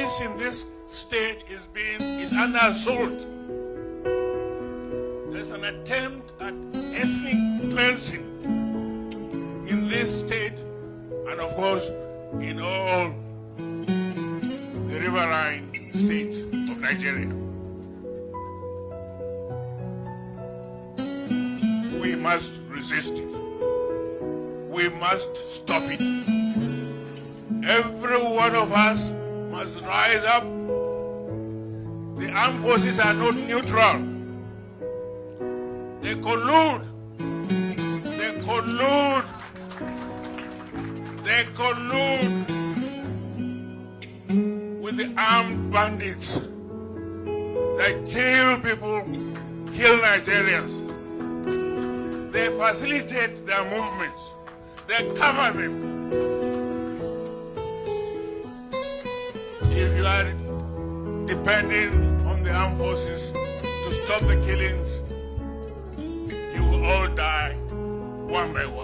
peace in this state is under assault. There's an attempt at ethnic cleansing in this state and, of course, in all the riverine states of Nigeria. We must resist it. We must stop it. Every one of us must rise up. The armed forces are not neutral. They collude. They collude. They collude with the armed bandits that kill people, kill Nigerians. They facilitate their movements. They cover them. If you are depending on the armed forces to stop the killings, you will all die one by one.